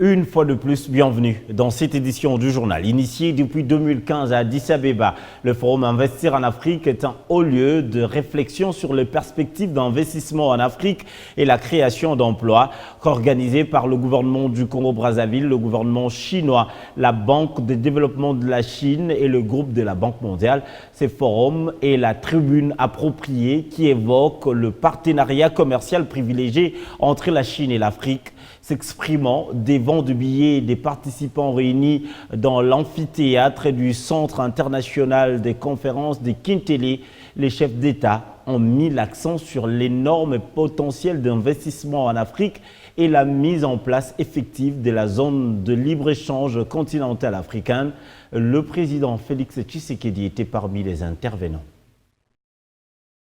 Une fois de plus, bienvenue dans cette édition du journal. Initié depuis 2015 à Addis Abeba, le Forum Investir en Afrique est un haut lieu de réflexion sur les perspectives d'investissement en Afrique et la création d'emplois, organisé par le gouvernement du Congo-Brazzaville, le gouvernement chinois, la Banque de développement de la Chine et le groupe de la Banque mondiale. Ce forum est la tribune appropriée qui évoque le partenariat commercial privilégié entre la Chine et l'Afrique, s'exprimant des ventes de billets des participants réunis dans l'amphithéâtre du Centre international des conférences de Kintélé. Les chefs d'État ont mis l'accent sur l'énorme potentiel d'investissement en Afrique et la mise en place effective de la zone de libre-échange continentale africaine. Le président Félix Tshisekedi était parmi les intervenants.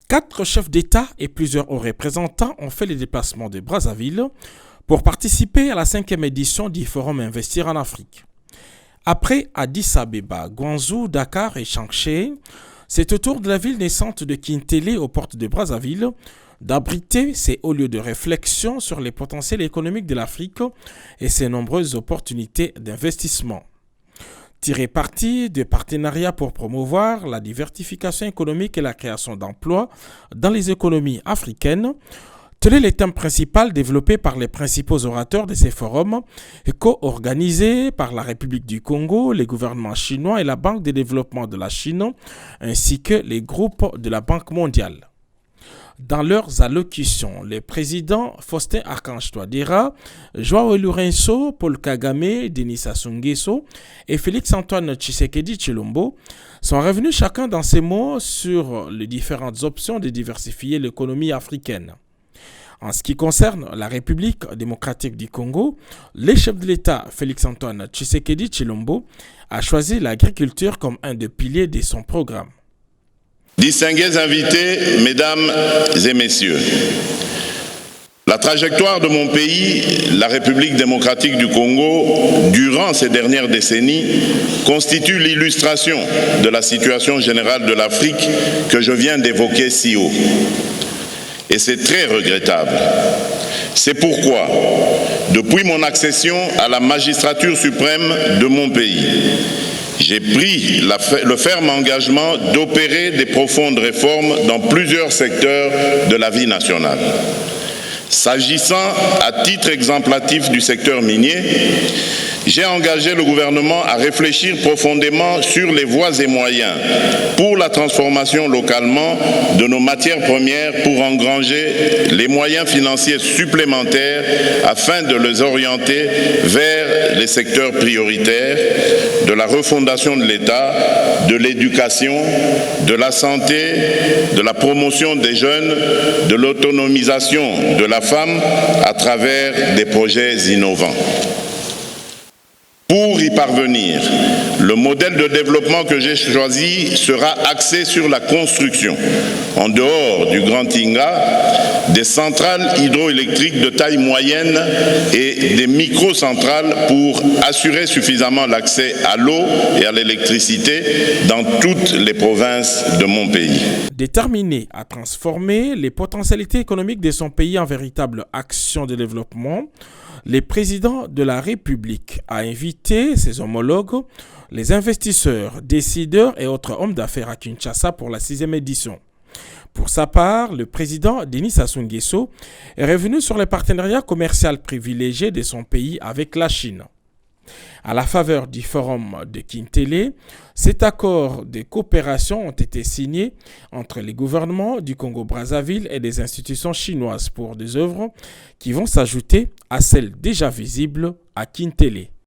4 chefs d'État et plusieurs hauts représentants ont fait les déplacements de Brazzaville pour participer à la 5e édition du Forum Investir en Afrique. Après Addis Abeba, Guangzhou, Dakar et Changsha, c'est au tour de la ville naissante de Kintélé aux portes de Brazzaville d'abriter ces hauts lieux de réflexion sur les potentiels économiques de l'Afrique et ses nombreuses opportunités d'investissement. Tirer parti des partenariats pour promouvoir la diversification économique et la création d'emplois dans les économies africaines, tel est le thème principal développé par les principaux orateurs de ces forums et co-organisés par la République du Congo, les gouvernements chinois et la Banque de développement de la Chine, ainsi que les groupes de la Banque mondiale. Dans leurs allocutions, les présidents Faustin Archange Touadéra, Joao Lourenço, Paul Kagame, Denis Sassou Nguesso et Félix-Antoine Tshisekedi Tshilombo sont revenus chacun dans ses mots sur les différentes options de diversifier l'économie africaine. En ce qui concerne la République démocratique du Congo, le chef de l'État Félix-Antoine Tshisekedi Tshilombo a choisi l'agriculture comme un des piliers de son programme. Distingués invités, mesdames et messieurs, la trajectoire de mon pays, la République démocratique du Congo, durant ces dernières décennies, constitue l'illustration de la situation générale de l'Afrique que je viens d'évoquer si haut. Et c'est très regrettable. C'est pourquoi, depuis mon accession à la magistrature suprême de mon pays, j'ai pris le ferme engagement d'opérer des profondes réformes dans plusieurs secteurs de la vie nationale. S'agissant à titre exemplatif du secteur minier, j'ai engagé le gouvernement à réfléchir profondément sur les voies et moyens pour la transformation localement de nos matières premières pour engranger les moyens financiers supplémentaires afin de les orienter vers les secteurs prioritaires de la refondation de l'État, de l'éducation, de la santé, de la promotion des jeunes, de l'autonomisation de la femme à travers des projets innovants. Pour y parvenir, le modèle de développement que j'ai choisi sera axé sur la construction, en dehors du Grand Inga, des centrales hydroélectriques de taille moyenne et des microcentrales pour assurer suffisamment l'accès à l'eau et à l'électricité dans toutes les provinces de mon pays. Déterminé à transformer les potentialités économiques de son pays en véritable action de développement, le président de la République a invité ses homologues, les investisseurs, décideurs et autres hommes d'affaires à Kinshasa pour la 6e édition. Pour sa part, le président Denis Sassou Nguesso est revenu sur les partenariats commerciaux privilégiés de son pays avec la Chine. À la faveur du forum de Kintélé, cet accord de coopération ont été signés entre les gouvernements du Congo-Brazzaville et des institutions chinoises pour des œuvres qui vont s'ajouter à celles déjà visibles à Kintélé.